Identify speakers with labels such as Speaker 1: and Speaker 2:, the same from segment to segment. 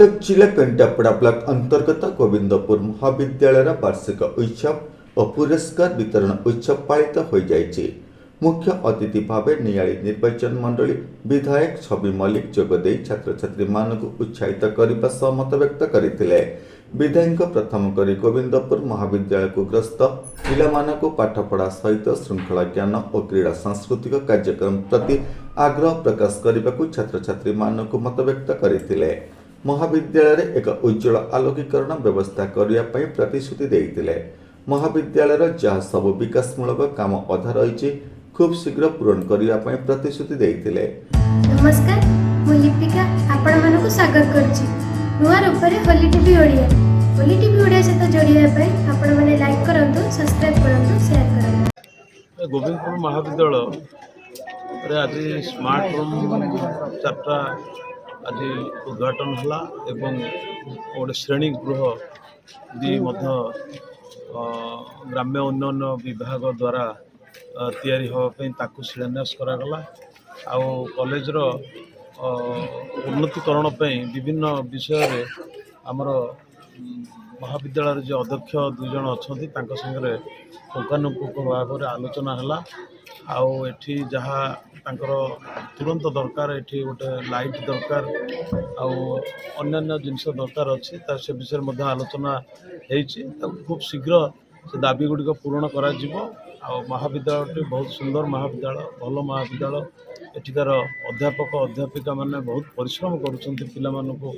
Speaker 1: कटक जिला केन्टापड़ा ब्लॉक अंतर्गत गोविंदपुर महाविद्यालय वार्षिक उत्सव और पुरस्कार वितरण उत्सव पालित हो जाइए। मुख्य अतिथि भाव नियाली निर्वाचन मंडली विधायक छवि मल्लिक जोगदे छात्र छात्री मानक उत्साहित करने सह मत व्यक्त करते। विधायक प्रथम करी गोविंदपुर महाविद्यालय को ग्रस्त पिलामानकु पाठपढ़ा सहित श्रृंखला ज्ञान और क्रीड़ा सांस्कृतिक कार्यक्रम प्रति आग्रह प्रकाश करने को छात्र छात्री मानक मत व्यक्त करते। महाविद्यालय एक उज्जवल आलोकीकरण व्यवस्था करने प्रतिश्रुति देते। महाविद्यालय जहाँ सब विकासमूलक काम अधा रही खूब शीघ्र पूरण करने प्रतिश्रुति देते।
Speaker 2: नमस्कार, मु लिपिका आपण मानक स्वागत करुच्ची नुआ रूपरे होली टीवी ओडिया। होली टीवी ओडिया सहित जोड़िया आपण माने लाइक करंतु, सब्सक्राइब करंतु, शेयर करंतु।
Speaker 3: गोविंदपुर महाविद्यालय आज स्मार्ट रूम 4टा आज उद्घाटन हला एवं गोटे श्रेणी गृह भी ग्राम्य उन्नयन विभाग द्वारा तैयारी होगापी शिलान्यास करागला। आउ कॉलेजर उन्नतीकरण विभिन्न विषय आमर महाविद्यालय जो अध्यक्ष 2 जन अच्छा सागरे पुंखानुपुंख भाव में आलोचना है। आउ एठी जहाँ तांकर तुरंत दरकार एठी गोटे लाइट दरकार अन्य जिनस दरकार अच्छी से विषय में आलोचना होती। खूब शीघ्र से दाबी गुड़िक पूरण करा महाविद्यालय बहुत सुंदर महाविद्यालय, भल महाविद्यालय। एठिकार अध्यापक अध्यापिका माने बहुत परिश्रम करुछंती, पिला मानकु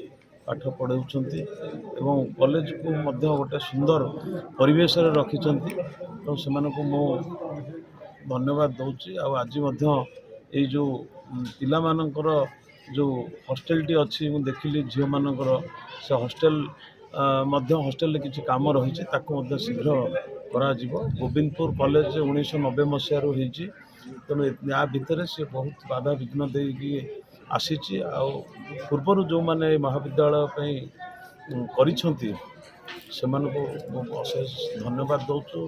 Speaker 3: पाठ पढ़ाउछंती एवं कॉलेज को मध्य गोटे सुंदर परिवेश रे रखिछंती। तो सेमानकु मो धन्यवाद दउची। आज ये जो पिला मानकर जो हॉस्टेलटी अच्छी मु देखिली झील मानकर से हॉस्टेल हॉस्टेल किसी काम रही शीघ्र करा गोविंदपुर कॉलेज 1990 मसीह होती। तेणु या भितर सी बहुत बाधा विघ्न देकी आसी पूर्वर जो मैंने महाविद्यालय करिछंती सेमानकु अशेष धन्यवाद दउछु।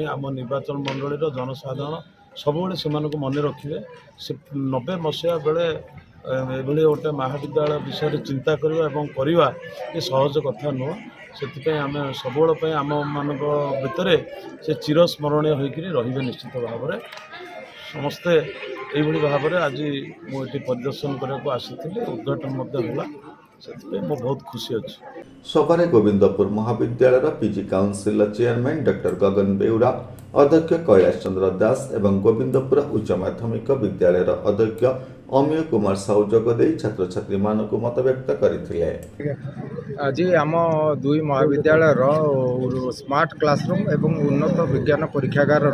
Speaker 3: आम निर्वाचन मंडली जनसाधारण सब से मन रखिए। से 90 मसीहा बेले एभली गोटे महाविद्यालय विषय चिंता करवा ये सहज कथा नुह। से आम सब आम मान भितर से चिरस्मरणीय होकर रे निश्चित भाव में समस्ते यही भाव में आज मुझे परिदर्शन करने आसी उद्घाटन होला से बहुत खुशी अच्छी।
Speaker 1: सभारे गोविंदपुर महाविद्यालय पीजी काउंसिल चेयरमैन डॉक्टर गगन बेउरा, अध्यक्ष कैलाश चंद्र दास एवं गोविंदपुर उच्च माध्यमिक विद्यालय अध्यक्ष अमीय कुमार साहू जोगदे छात्र छात्री मानक मत व्यक्त करते।
Speaker 4: आज आम 2 महाविद्यालय स्मार्ट क्लासरूम एवं उन्नत विज्ञान परीक्षागार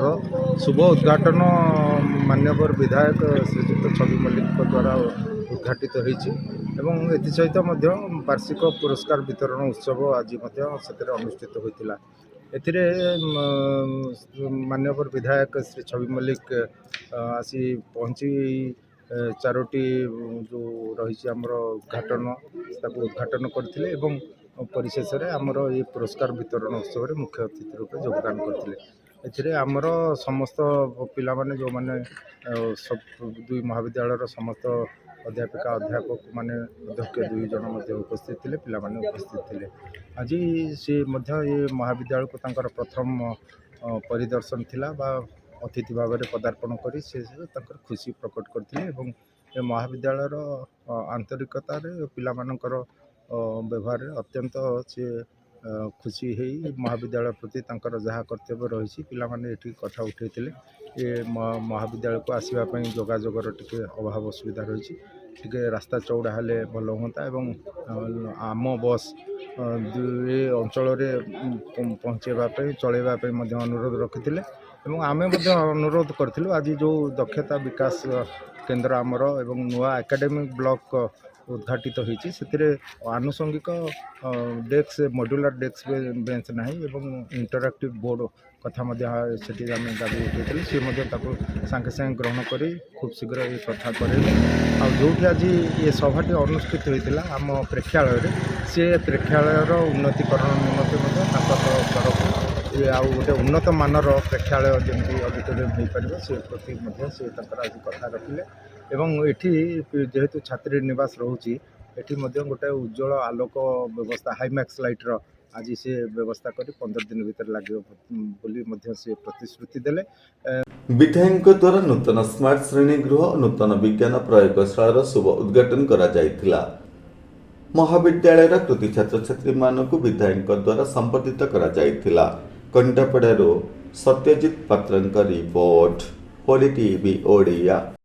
Speaker 4: शुभ उद्घाटन माननीय विधायक श्रीजुक्त छवि मल्लिक द्वारा उद्घाटित होती। एसहित वार्षिक पुरस्कार वितरण उत्सव आज अनुष्ठित होता। एथिरे माननीय विधायक श्री छवि मल्लिक आसी पहुँची 4टी जो रही आमर उद्घाटन करते परिशेष आमर ये पुरस्कार वितरण उत्सव में मुख्य अतिथि रूप योगदान करते। आमर समस्त पिला माने जो माने सब 2 महाविद्यालय समस्त अध्यापिका अध्यापक माने अध्यक्ष 2 जन उपस्थित थे, पिला माने उपस्थित थे। आज सी ये महाविद्यालय को तांकर प्रथम परिदर्शन थिला बा अतिथि भाव में पदार्पण कर खुशी प्रकट करते। महाविद्यालय आंतरिकतार पिला मानकर व्यवहार अत्यंत सी खुशी है। महाविद्यालय प्रति तांकर जहाँ कर्तव्य रही पिला माने एठी कथा उठे ये महाविद्यालय को आसवाई जोगाजोगर टिके अभाव असुविधा रही टिके रास्ता चौड़ा हेले भल होता एवं आम बस ये अंचल पहुँचेवाई चलैवाई अनुरोध रखिते आमे अनुरोध करूँ। आज जो दक्षता विकास केंद्र आमर एवं नुआ एकेडमिक ब्लॉक उद्घाटित होती से आनुषंगिक डेस्क मॉड्यूलर डेस्क बेंच ना इंटरएक्टिव बोर्ड कथा से दाबी उठे सी सागे सागे ग्रहण कर खूब शीघ्र ये कथा करे। जो आज ये सभाटी अनुष्ठित होता आम प्रेक्षालय सी प्रेक्षालयर उन्नतीकरण निमंत्रण तरफ ये आउ गोटे उन्नत मानर प्रेक्षालय जमी ऑडिटोरियम हो पार से प्रति से आज कथा रखिले। एवं एठी जेहेतु छात्री निवास रोची ଏଠି ମଧ୍ୟ ଗୋଟେ ଉଜ୍ଜଳ ଆଲୋକ ବ୍ୟବସ୍ଥା ହାଇମ୍ୟାକ୍ସ ଲାଇଟ୍ର ଆଜି ସେ ବ୍ୟବସ୍ଥା କରି 15 ଦିନ ଭିତରେ ଲାଗିବ ବୋଲି ମଧ୍ୟ ସେ ପ୍ରତିଶ୍ରୁତି ଦେଲେ।
Speaker 1: ବିଧାୟକଙ୍କ ଦ୍ୱାରା ନୂତନ ସ୍ମାର୍ଟ ଶ୍ରେଣୀଗୃହ ଓ ନୂତନ ବିଜ୍ଞାନ ପ୍ରୟୋଗଶାଳାର ଶୁଭ ଉଦ୍ଘାଟନ କରାଯାଇଥିଲା। ମହାବିଦ୍ୟାଳୟର କୃତି ଛାତ୍ରଛାତ୍ରୀମାନଙ୍କୁ ବିଧାୟକଙ୍କ ଦ୍ୱାରା ସମ୍ବର୍ଦ୍ଧିତ କରାଯାଇଥିଲା। କଣ୍ଟାପଡ଼ାରୁ ସତ୍ୟଜିତ ପାତ୍ରଙ୍କ ରିପୋର୍ଟ, ପୋଲି ଟିଭି ଓଡ଼ିଆ।